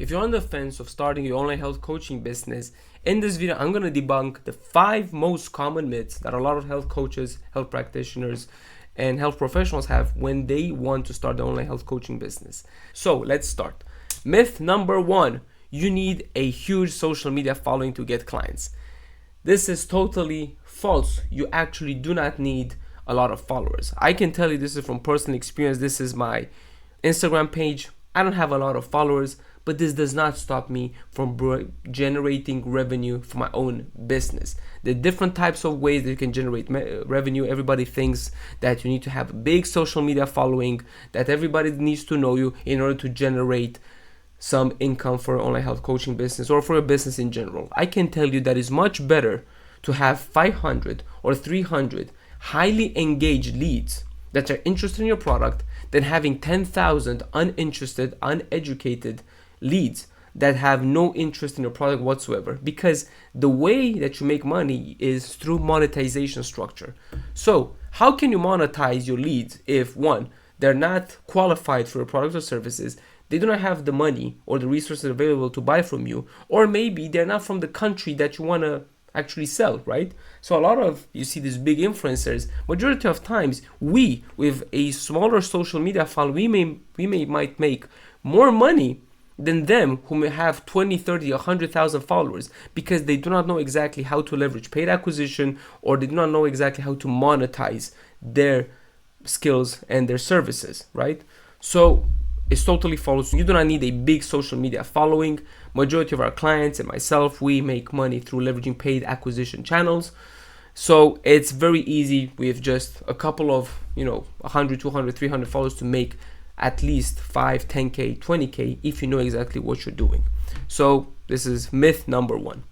If you're on the fence of starting your online health coaching business, in this video, I'm going to debunk the 5 most common myths that a lot of health coaches, health practitioners, and health professionals have when they want to start their online health coaching business. So let's start. Myth number 1, you need a huge social media following to get clients. This is totally false. You actually do not need a lot of followers. I can tell you this is from personal experience. This is my Instagram page. I don't have a lot of followers, but this does not stop me from generating revenue for my own business. There are different types of ways that you can generate revenue. Everybody thinks that you need to have a big social media following, that everybody needs to know you in order to generate some income for an online health coaching business or for a business in general. I can tell you that it's much better to have 500 or 300 highly engaged leads that are interested in your product than having 10,000 uninterested, uneducated leads that have no interest in your product whatsoever, because the way that you make money is through monetization structure. So how can you monetize your leads if, one, they're not qualified for your products or services, they do not have the money or the resources available to buy from you, or maybe they're not from the country that you want to actually sell, right? So a lot of, you see these big influencers, majority of times we, with a smaller social media file, we might make more money than them who may have 20, 30, 100,000 followers, because they do not know exactly how to leverage paid acquisition, or they do not know exactly how to monetize their skills and their services, right? So it's totally false. You do not need a big social media following. Majority of our clients and myself, we make money through leveraging paid acquisition channels. So it's very easy with just a couple of, 100, 200, 300 followers to make at least 5, 10K, 20K if you know exactly what you're doing. So this is myth number 1.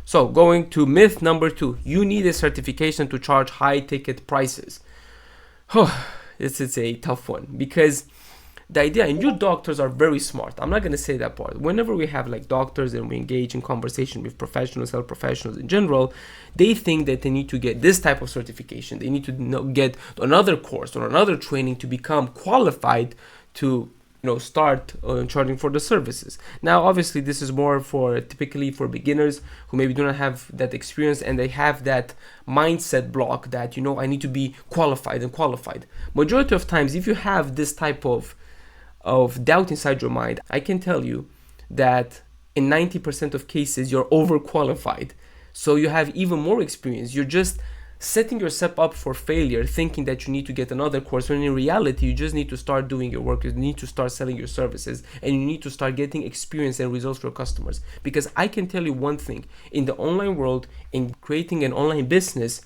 So going to myth number 2, you need a certification to charge high ticket prices. This is a tough one, because the idea, and you doctors are very smart. I'm not going to say that part. Whenever we have like doctors and we engage in conversation with professionals, health professionals in general, they think that they need to get this type of certification. They need to get another course or another training to become qualified to start charging for the services. Now, obviously, this is more for typically for beginners who maybe do not have that experience and they have that mindset block that, I need to be qualified and qualified. Majority of times, if you have this type of doubt inside your mind, I can tell you that in 90% of cases you're overqualified. So you have even more experience. You're just setting yourself up for failure, thinking that you need to get another course, when in reality you just need to start doing your work. You need to start selling your services, and you need to start getting experience and results for your customers. Because I can tell you one thing, in the online world, in creating an online business,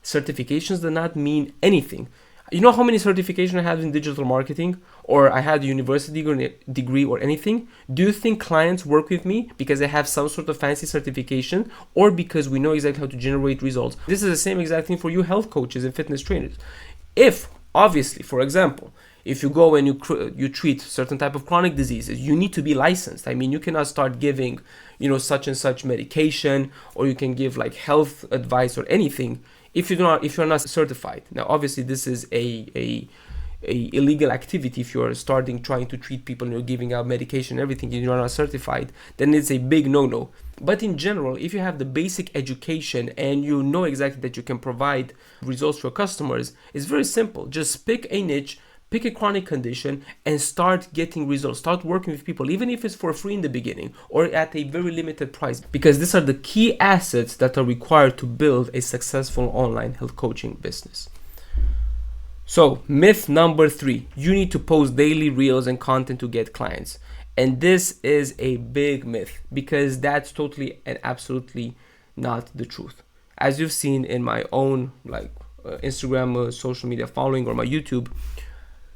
certifications do not mean anything. You know how many certifications I have in digital marketing, or I had a university degree or anything? Do you think clients work with me because they have some sort of fancy certification, or because we know exactly how to generate results? This is the same exact thing for you health coaches and fitness trainers. If, obviously, for example, if you go and you treat certain type of chronic diseases, you need to be licensed. I mean, you cannot start giving, such and such medication, or you can give like health advice or anything if you're not certified. Now, obviously, this is a illegal activity. If you're trying to treat people and you're giving out medication and everything, and you're not certified, then it's a big no-no. But in general, if you have the basic education and you know exactly that you can provide results for customers, it's very simple. Just pick a niche, pick a chronic condition, and start getting results. Start working with people, even if it's for free in the beginning or at a very limited price, because these are the key assets that are required to build a successful online health coaching business. So myth number 3, you need to post daily reels and content to get clients. And this is a big myth, because that's totally and absolutely not the truth. As you've seen in my own Instagram social media following, or my YouTube,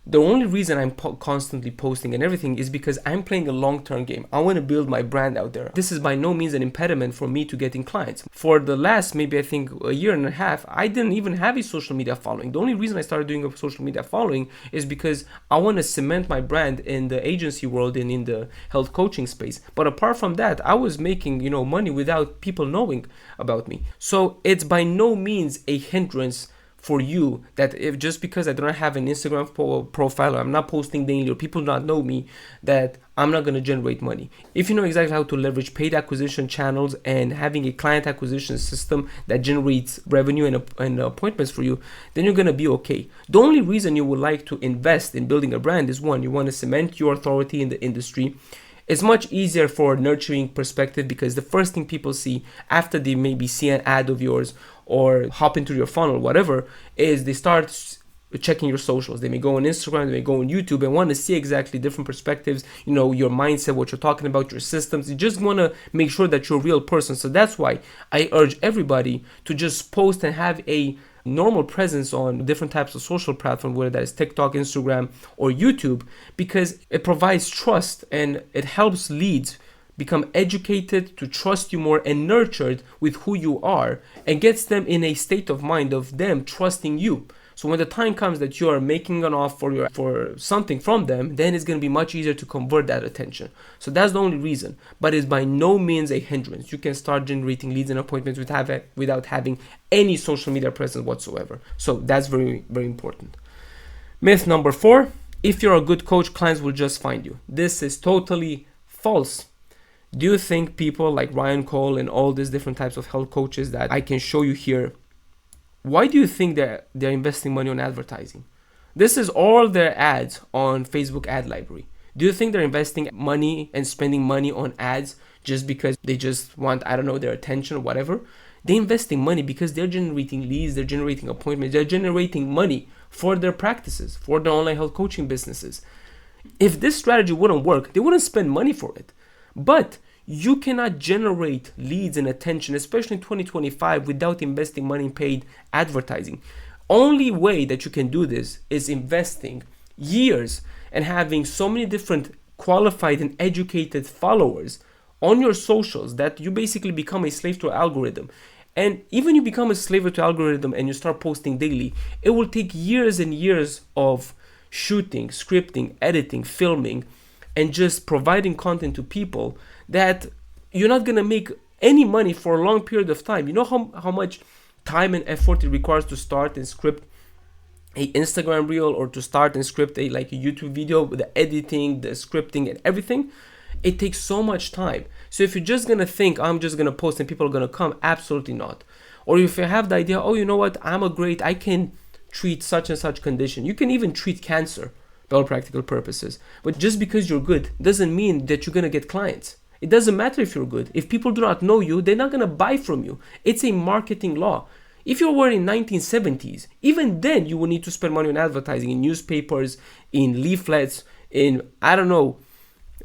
the only reason I'm constantly posting and everything is because I'm playing a long-term game. I want to build my brand out there. This is by no means an impediment for me to getting clients. For the last, maybe I think a year and a half, I didn't even have a social media following. The only reason I started doing a social media following is because I want to cement my brand in the agency world and in the health coaching space. But apart from that, I was making, money without people knowing about me. So it's by no means a hindrance for you that if just because I don't have an Instagram profile, or I'm not posting daily, or people do not know me, that I'm not going to generate money. If you know exactly how to leverage paid acquisition channels and having a client acquisition system that generates revenue and appointments for you, then you're going to be okay. The only reason you would like to invest in building a brand is, one, you want to cement your authority in the industry. It's much easier for a nurturing perspective because the first thing people see after they maybe see an ad of yours or hop into your funnel, whatever, is they start checking your socials. They may go on Instagram, they may go on YouTube and want to see exactly different perspectives, your mindset, what you're talking about, your systems. You just want to make sure that you're a real person. So that's why I urge everybody to just post and have a normal presence on different types of social platforms, whether that is TikTok, Instagram, or YouTube, because it provides trust and it helps leads become educated to trust you more and nurtured with who you are, and gets them in a state of mind of them trusting you. So when the time comes that you are making an offer for something from them, then it's going to be much easier to convert that attention. So that's the only reason, but it's by no means a hindrance. You can start generating leads and appointments without having any social media presence whatsoever. So that's very, very important. Myth number 4, if you're a good coach, clients will just find you. This is totally false. Do you think people like Ryan Cole and all these different types of health coaches that I can show you here, why do you think they're investing money on advertising? This is all their ads on Facebook ad library. Do you think they're investing money and spending money on ads just because they just want, their attention or whatever? They're investing money because they're generating leads, they're generating appointments, they're generating money for their practices, for their online health coaching businesses. If this strategy wouldn't work, they wouldn't spend money for it. But you cannot generate leads and attention, especially in 2025, without investing money in paid advertising. Only way that you can do this is investing years and having so many different qualified and educated followers on your socials that you basically become a slave to an algorithm. And even you become a slave to algorithm and you start posting daily, it will take years and years of shooting, scripting, editing, filming, and just providing content to people that you're not going to make any money for a long period of time. You know how much time and effort it requires to start and script a Instagram reel, or to start and script a YouTube video with the editing, the scripting, and everything? It takes so much time. So if you're just going to think, I'm just going to post and people are going to come, absolutely not. Or if you have the idea, I can treat such and such condition. You can even treat cancer for all practical purposes. But just because you're good doesn't mean that you're going to get clients. It doesn't matter if you're good. If people do not know you, they're not going to buy from you. It's a marketing law. If you were in 1970s, even then you would need to spend money on advertising in newspapers, in leaflets, in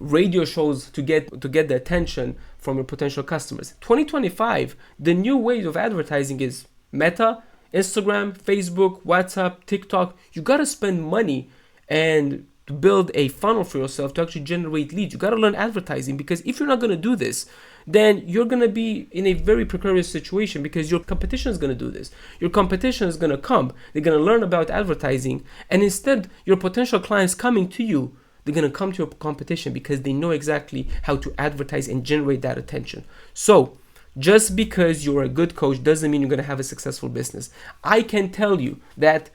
radio shows to get the attention from your potential customers. 2025, the new wave of advertising is Meta, Instagram, Facebook, WhatsApp, TikTok. You got to spend money and to build a funnel for yourself to actually generate leads. You got to learn advertising, because if you're not going to do this, then you're going to be in a very precarious situation, because your competition is going to do this. Your competition is going to come. They're going to learn about advertising, and instead your potential clients coming to you, they're going to come to your competition because they know exactly how to advertise and generate that attention. So just because you're a good coach doesn't mean you're going to have a successful business. I can tell you that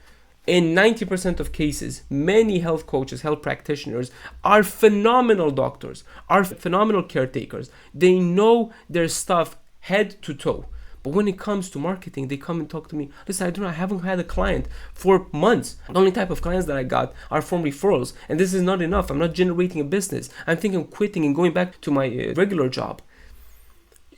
in 90% of cases, many health coaches, health practitioners are phenomenal doctors, are phenomenal caretakers. They know their stuff head to toe. But when it comes to marketing, they come and talk to me. Listen, I haven't had a client for months. The only type of clients that I got are from referrals. And this is not enough. I'm not generating a business. I'm thinking of quitting and going back to my regular job.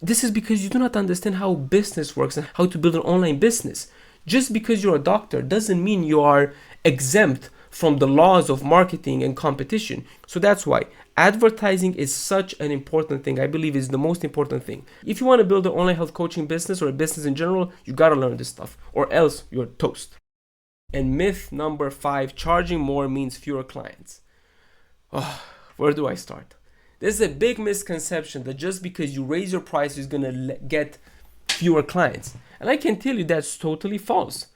This is because you do not understand how business works and how to build an online business. Just because you're a doctor doesn't mean you are exempt from the laws of marketing and competition. So that's why advertising is such an important thing. I believe is the most important thing. If you want to build an online health coaching business or a business in general, you got to learn this stuff, or else you're toast. And myth number 5, charging more means fewer clients. Where do I start? There's a big misconception that just because you raise your price is going to get fewer clients. And I can tell you that's totally false.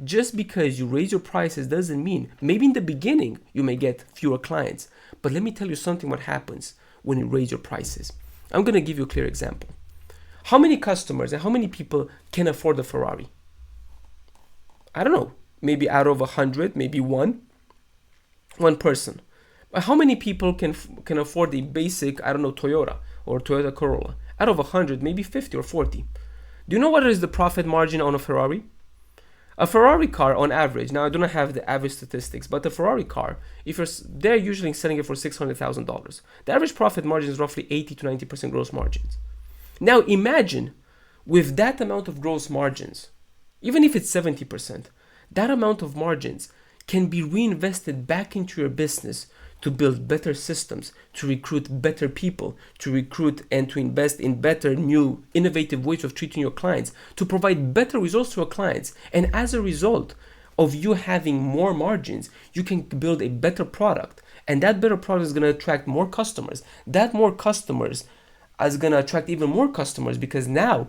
Just because you raise your prices doesn't mean, maybe in the beginning you may get fewer clients. But let me tell you something what happens when you raise your prices. I'm going to give you a clear example. How many customers and how many people can afford a Ferrari? I don't know, maybe out of 100, maybe one person. But how many people can afford a basic, I don't know, Toyota or Toyota Corolla? Out of 100, maybe 50 or 40. Do you know what is the profit margin on a Ferrari? A Ferrari car on average, now I do not have the average statistics, but the Ferrari car, they're usually selling it for $600,000. The average profit margin is roughly 80 to 90% gross margins. Now imagine with that amount of gross margins, even if it's 70%, that amount of margins can be reinvested back into your business to build better systems, to recruit better people, to recruit and to invest in better, new, innovative ways of treating your clients, to provide better results to your clients. And as a result of you having more margins, you can build a better product. And that better product is going to attract more customers. That more customers is going to attract even more customers, because now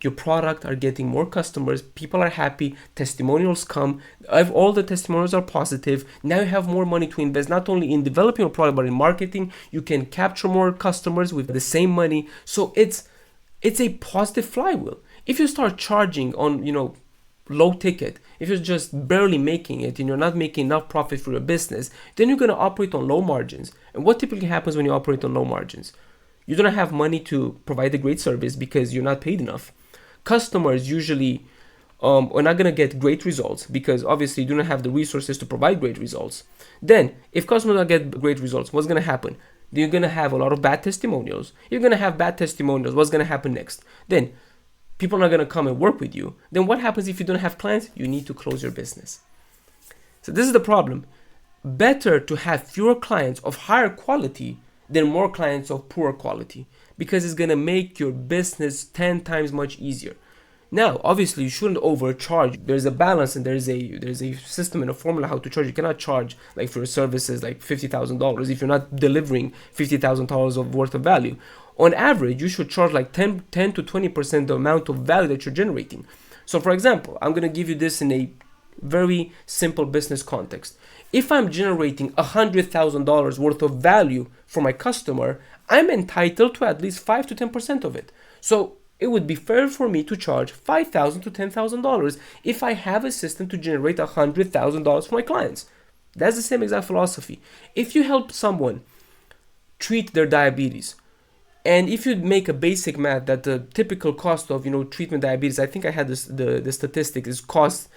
your product are getting more customers, people are happy, testimonials come, all the testimonials are positive. Now you have more money to invest not only in developing a product but in marketing. You can capture more customers with the same money. So it's a positive flywheel. If you start charging on, low ticket, if you're just barely making it and you're not making enough profit for your business, then you're going to operate on low margins. And what typically happens when you operate on low margins? You don't have money to provide a great service because you're not paid enough. Customers usually are not going to get great results because obviously you do not have the resources to provide great results. Then if customers don't get great results, what's going to happen? You're going to have a lot of bad testimonials. You're going to have bad testimonials. What's going to happen next? Then people are not going to come and work with you. Then what happens if you don't have clients? You need to close your business. So this is the problem. Better to have fewer clients of higher quality than more clients of poor quality, because it's going to make your business 10 times much easier. Now, obviously, you shouldn't overcharge. There's a balance and there's a system and a formula how to charge. You cannot charge like for your services like $50,000 if you're not delivering $50,000 of worth of value. On average, you should charge like 10 to 20% the amount of value that you're generating. So for example, I'm going to give you this in a very simple business context. If I'm generating $100,000 worth of value for my customer, I'm entitled to at least 5 to 10% of it. So it would be fair for me to charge $5,000 to $10,000 if I have a system to generate $100,000 for my clients. That's the same exact philosophy. If you help someone treat their diabetes, and if you make a basic math that the typical cost of treatment diabetes, I think I had the statistic is cost,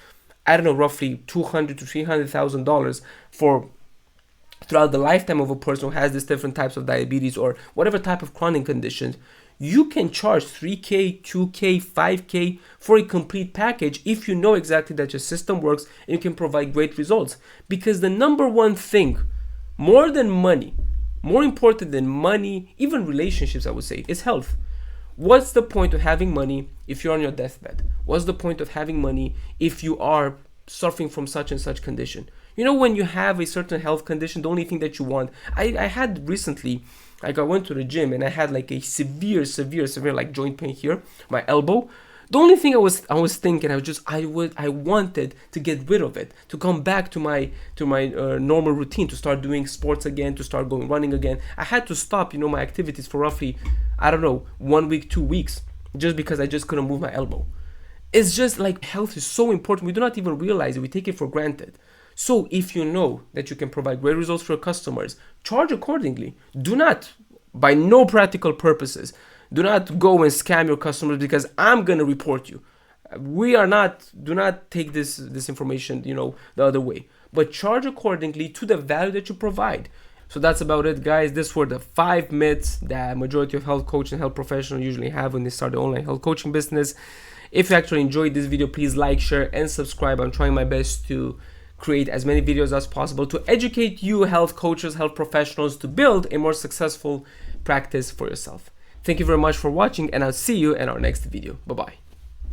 I don't know, roughly $200,000 to $300,000 for throughout the lifetime of a person who has these different types of diabetes or whatever type of chronic condition. You can charge $3,000, $2,000, $5,000 for a complete package if you know exactly that your system works and you can provide great results. Because the number one thing, more than money, more important than money, even relationships, I would say, is health. What's the point of having money if you're on your deathbed? What's the point of having money if you are suffering from such and such condition? When you have a certain health condition, the only thing that you want, I had recently, like I went to the gym and I had like a severe like joint pain here, my elbow. The only thing I was thinking, I wanted to get rid of it, to come back to my normal routine, to start doing sports again, to start going running again. I had to stop, my activities for roughly, 1 week, 2 weeks, just because I just couldn't move my elbow. It's just like health is so important. We do not even realize it. We take it for granted. So if you know that you can provide great results for your customers, charge accordingly. Do not, by no practical purposes, do not go and scam your customers because I'm going to report you. Do not take this information, the other way. But charge accordingly to the value that you provide. So that's about it, guys. These were the 5 myths that majority of health coaches and health professionals usually have when they start their online health coaching business. If you actually enjoyed this video, please like, share, and subscribe. I'm trying my best to create as many videos as possible to educate you health coaches, health professionals, to build a more successful practice for yourself. Thank you very much for watching, and I'll see you in our next video. Bye-bye.